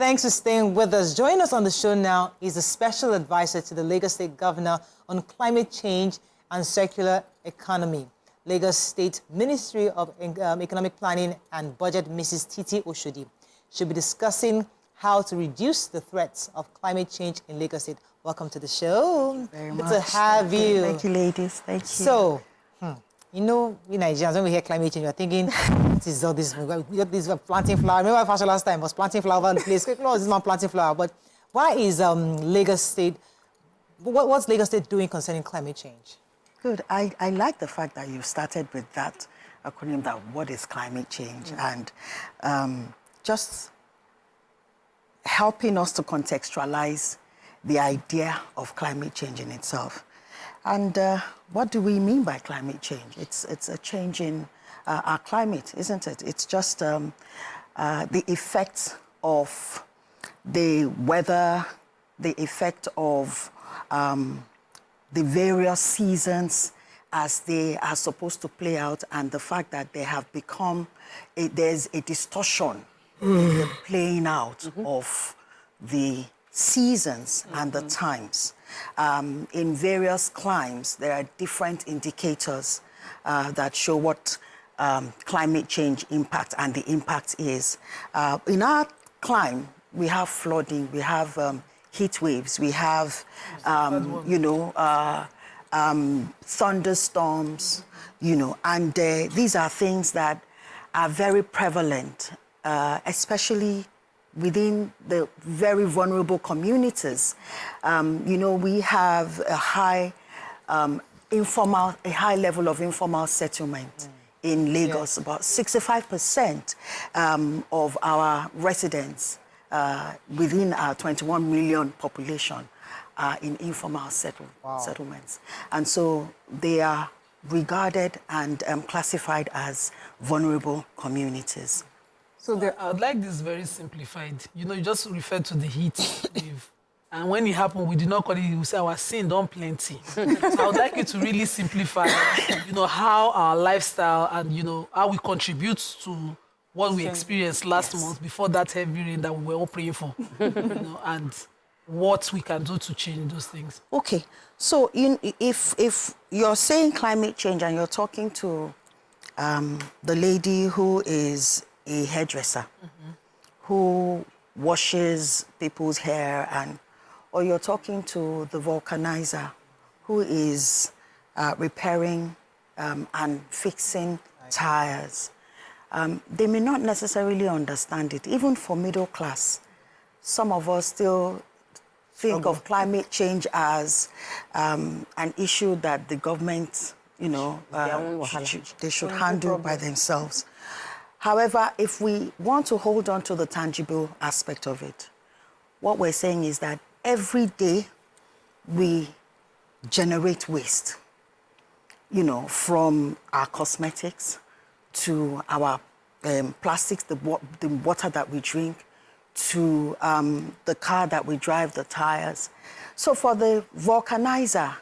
Thanks for staying with us. Joining us on the show now is a special advisor to the Lagos State Governor on climate change and circular economy. Lagos State Ministry of Economic Planning and Budget, Mrs. Titi Oshodi. She'll be discussing how to reduce the threats of climate change in Lagos State. Welcome to the show. Very Good much. to have you. Thank you, ladies. Thank you. So, you know, we Nigerians, when we hear climate change, we're thinking, what is all this? We're planting flower. Remember our fashion last time was planting flower over the place. No, this is not planting flower. But why is Lagos State, what's Lagos State doing concerning climate change? Good. I like the fact that you started with that acronym, that what is climate change, and just helping us to contextualize the idea of climate change in itself. And what do we mean by climate change? It's a change in our climate, isn't it? It's just the effects of the weather, the effect of the various seasons as they are supposed to play out, and the fact that they have become, there's a distortion in the playing out of the seasons and the times. In various climes, there are different indicators that show what climate change impact and the impact is. In our climb, we have flooding, we have heat waves, we have, thunderstorms, and these are things that are very prevalent, especially within the very vulnerable communities. We have a high level of informal settlement in Lagos. About 65% of our residents within our 21 million population are in informal settlements. And so they are regarded and classified as vulnerable communities. So I'd like this very simplified. You just referred to the heat wave. And when it happened, we did not call it, we say our sin don't plenty. So I would like you to really simplify, how our lifestyle and, how we contribute to what we experienced last month before that heavy rain that we were all praying for, and what we can do to change those things. Okay, so if you're saying climate change and you're talking to the lady who is a hairdresser, who washes people's hair, or you're talking to the vulcanizer who is repairing and fixing tires, they may not necessarily understand it. Even for middle class, some of us still think of climate change as an issue that the government, they should handle by themselves. However, if we want to hold on to the tangible aspect of it, what we're saying is that every day we generate waste, from our cosmetics to our plastics, the water that we drink, to the car that we drive, the tires. So for the vulcanizer,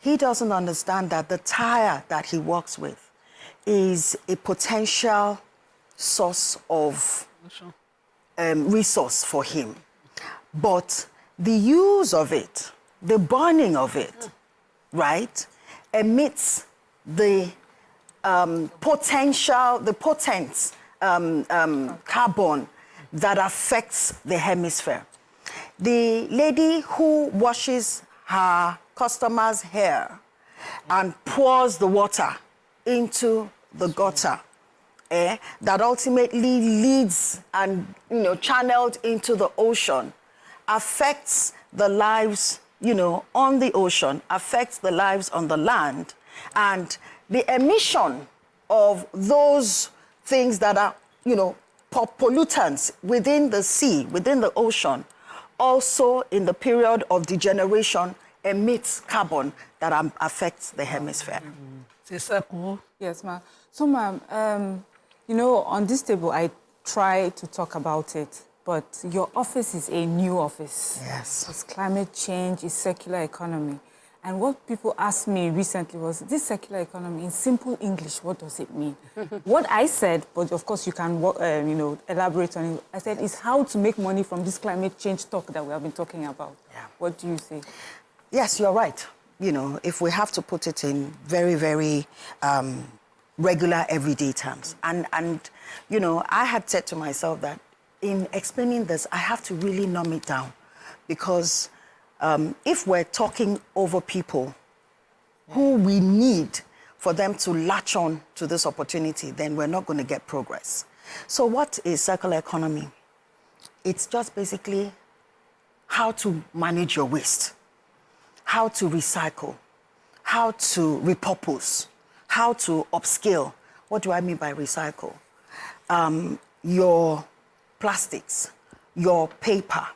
he doesn't understand that the tire that he works with is a potential source of resource for him. But the use of it, the burning of it, right, emits the potent carbon that affects the hemisphere. The lady who washes her customer's hair and pours the water into the gutter, that ultimately leads and channeled into the ocean, affects the lives on the ocean, affects the lives on the land, and the emission of those things that are pollutants within the sea, within the ocean, also in the period of degeneration emits carbon that affects the hemisphere. Yes, ma'am. So, ma'am, on this table, I try to talk about it, but your office is a new office. Yes. It's climate change, it's circular economy. And what people asked me recently was, this circular economy, in simple English, what does it mean? What I said, but of course you can elaborate on it, I said, is how to make money from this climate change talk that we have been talking about. Yeah. What do you say? Yes, you're right. If we have to put it in very, very regular, everyday terms. And I had said to myself that in explaining this, I have to really numb it down. Because if we're talking over people who we need for them to latch on to this opportunity, then we're not going to get progress. So what is circular economy? It's just basically how to manage your waste, how to recycle, how to repurpose, how to upscale. What do I mean by recycle? Your plastics, your paper,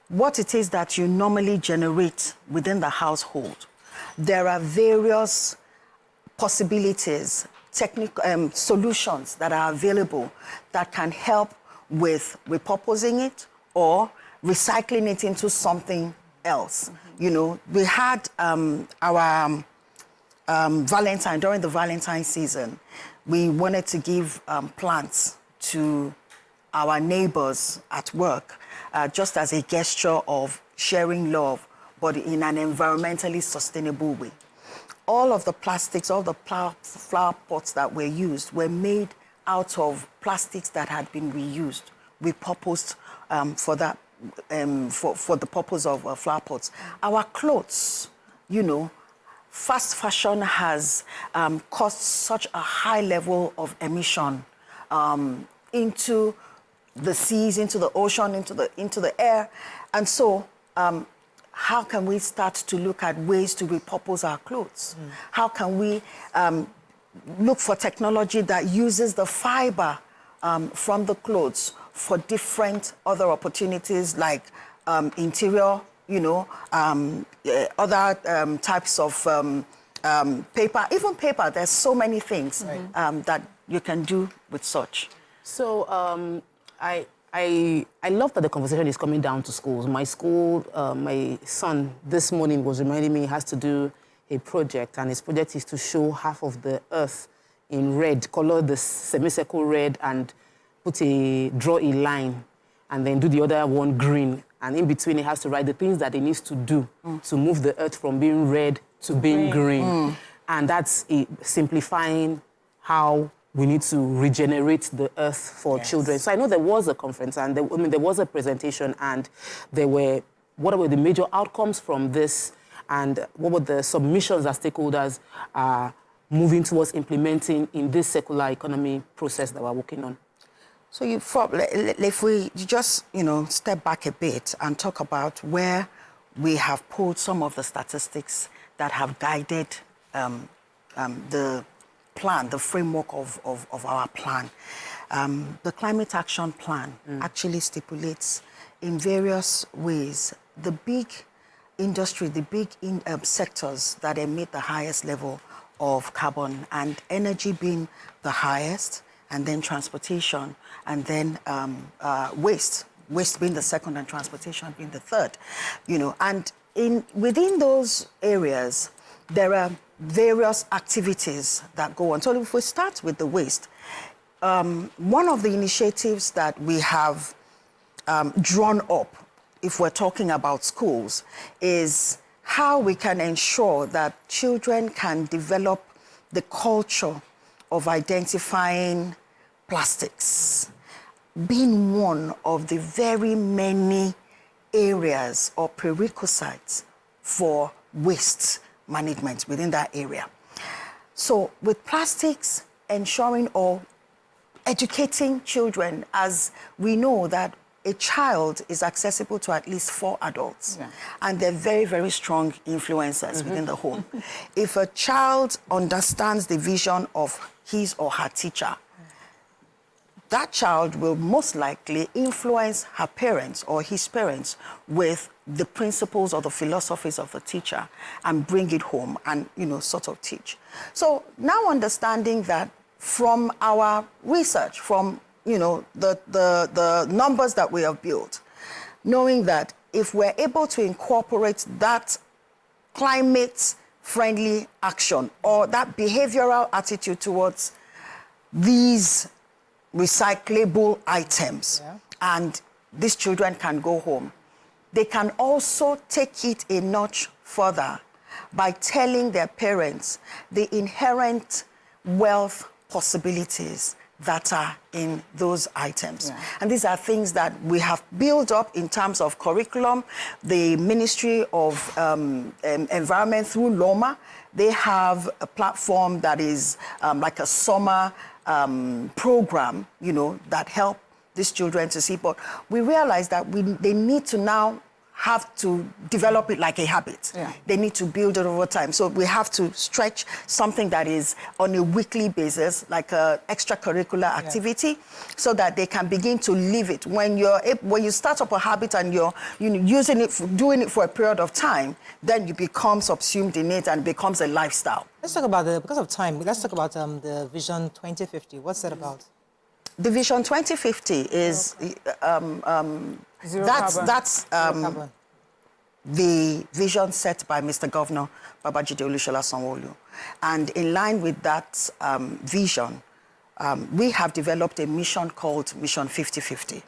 what it is that you normally generate within the household. There are various possibilities, solutions that are available that can help with repurposing it or recycling it into something else. We had our during the Valentine season, we wanted to give plants to our neighbors at work, just as a gesture of sharing love, but in an environmentally sustainable way. All of the plastics, all the flower pots that were used were made out of plastics that had been reused, repurposed for that, for the purpose of flower pots. Our clothes, fast fashion has caused such a high level of emission into the seas, into the ocean, into the air. And so how can we start to look at ways to repurpose our clothes? How can we look for technology that uses the fiber from the clothes for different other opportunities like interior, other types of paper, even paper. There's so many things that you can do with such. So I love that the conversation is coming down to schools. My school, my son this morning was reminding me he has to do a project, and his project is to show half of the earth in red, color the semicircle red, and draw a line, and then do the other one green. And in between, he has to write the things that he needs to do to move the earth from being red to being green. And that's simplifying how we need to regenerate the earth for children. So I know there was a conference, and there was a presentation, and what were the major outcomes from this, and what were the submissions that stakeholders are moving towards implementing in this circular economy process that we're working on? So if we just, step back a bit and talk about where we have pulled some of the statistics that have guided the plan, the framework of our plan. The Climate Action Plan actually stipulates in various ways the big industry, the big sectors that emit the highest level of carbon, and energy being the highest, and then transportation, and then waste being the second, and transportation being the third. And within those areas, there are various activities that go on. So if we start with the waste, one of the initiatives that we have drawn up, if we're talking about schools, is how we can ensure that children can develop the culture of identifying plastics, being one of the very many areas or prerequisites for waste management within that area. So with plastics, ensuring or educating children, as we know that a child is accessible to at least 4 adults, and they're very, very strong influencers within the home. If a child understands the vision of his or her teacher, that child will most likely influence her parents or his parents with the principles or the philosophies of the teacher and bring it home and, sort of teach. So now understanding that from our research, from, the numbers that we have built, knowing that if we're able to incorporate that climate-friendly action or that behavioral attitude towards these recyclable items, and these children can go home. They can also take it a notch further by telling their parents the inherent wealth possibilities that are in those items. And these are things that we have built up in terms of curriculum. The Ministry of Environment through LOMA, they have a platform that is like a summer program, that help these children to see. But we realize that they need to now have to develop it like a habit. They need to build it over time. So we have to stretch something that is on a weekly basis, like an extracurricular activity, so that they can begin to live it. When you start up a habit and you're using it, doing it for a period of time, then you become subsumed in it and it becomes a lifestyle. Let's talk about because of time, let's talk about the Vision 2050. What's that about? The Vision 2050 is that's the vision set by Mr. Governor Babajide Olusola Sanwo-Olu. And in line with that vision, we have developed a mission called Mission 5050,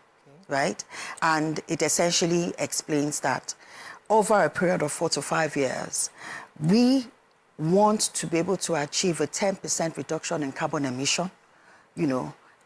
right? And it essentially explains that over a period of 4 to 5 years, we want to be able to achieve a 10% reduction in carbon emission,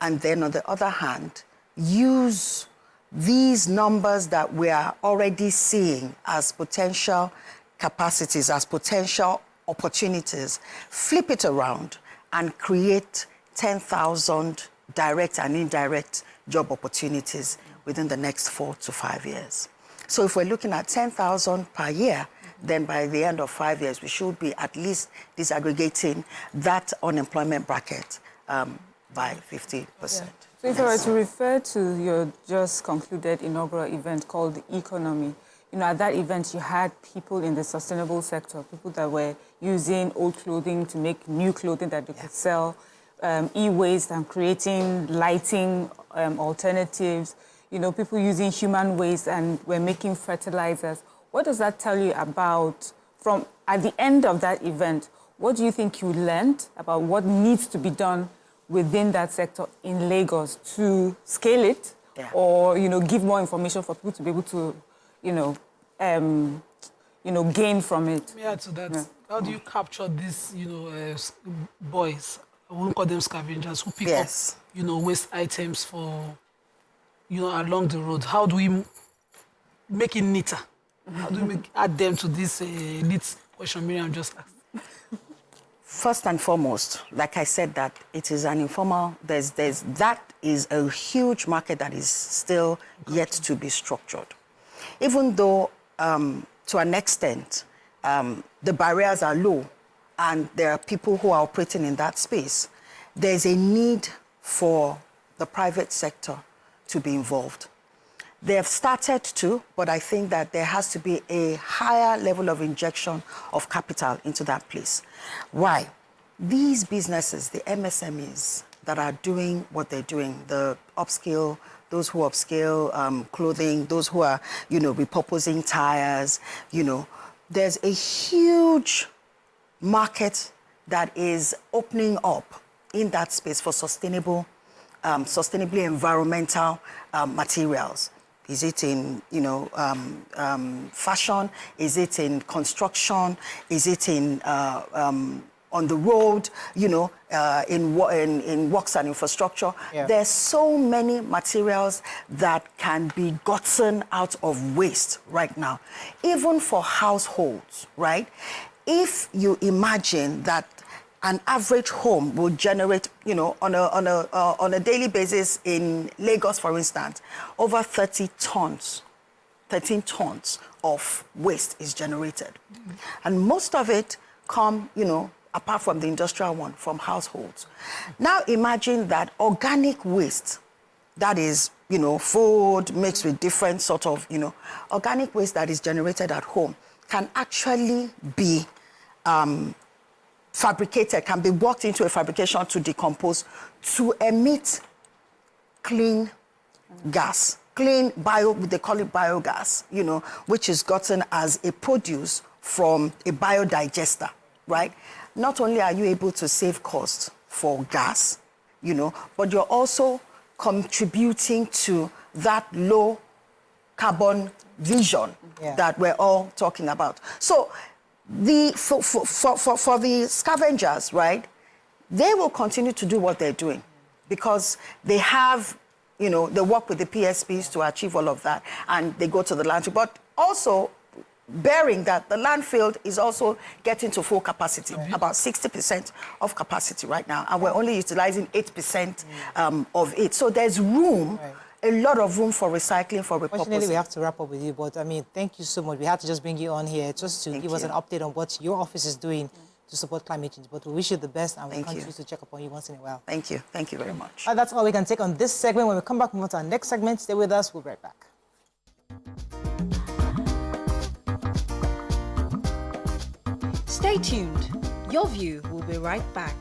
and then on the other hand, use these numbers that we are already seeing as potential capacities, as potential opportunities, flip it around and create 10,000 direct and indirect job opportunities within the next 4 to 5 years. So if we're looking at 10,000 per year, then by the end of 5 years, we should be at least disaggregating that unemployment bracket by 50%. So if I were to refer to your just concluded inaugural event called the Economy, at that event you had people in the sustainable sector, people that were using old clothing to make new clothing that they could sell, e-waste and creating lighting alternatives, people using human waste and were making fertilizers. What does that tell you about, at the end of that event, what do you think you learned about what needs to be done within that sector in Lagos to scale it or, give more information for people to be able to, gain from it? Let me add to that. How do you capture these, boys, I won't call them scavengers, who pick up, waste items for, along the road? How do we make it neater? How do we add them to this neat question Miriam just asked? First and foremost, like I said, that it is an informal, that is a huge market that is still yet to be structured. Even though, to an extent, the barriers are low and there are people who are operating in that space, there's a need for the private sector to be involved. They have started to, but I think that there has to be a higher level of injection of capital into that place. Why? These businesses, the MSMEs that are doing what they're doing, the upscale, those who upscale clothing, those who are, repurposing tires, there's a huge market that is opening up in that space for sustainably environmental materials. Is it in, fashion? Is it in construction? Is it in on the road? In works and infrastructure? There's so many materials that can be gotten out of waste right now, even for households, right? If you imagine that an average home will generate, on a daily basis in Lagos, for instance, over 13 tons of waste is generated. And most of it come, apart from the industrial one, from households. Now imagine that organic waste, that is, food mixed with different sort of, organic waste that is generated at home can actually be fabricated, can be worked into a fabrication to decompose, to emit clean gas, they call it biogas, which is gotten as a produce from a biodigester, right? Not only are you able to save costs for gas, you know, but you're also contributing to that low carbon vision that we're all talking about. So for the scavengers, right, they will continue to do what they're doing because they have, you know, they work with the PSPs to achieve all of that, and they go to the landfill. But also bearing that the landfill is also getting to full capacity, about 60% of capacity right now, and we're only utilizing 8% of it. So there's room, a lot of room for recycling, for repurposing. Unfortunately, we have to wrap up with you, but I mean, thank you so much. We had to just bring you on here just to give us an update on what your office is doing to support climate change. But we wish you the best, and we'll continue to check up on you once in a while. Thank you. Thank you very much. That's all we can take on this segment. When we come back, move on to our next segment. Stay with us. We'll be right back. Stay tuned. Your View will be right back.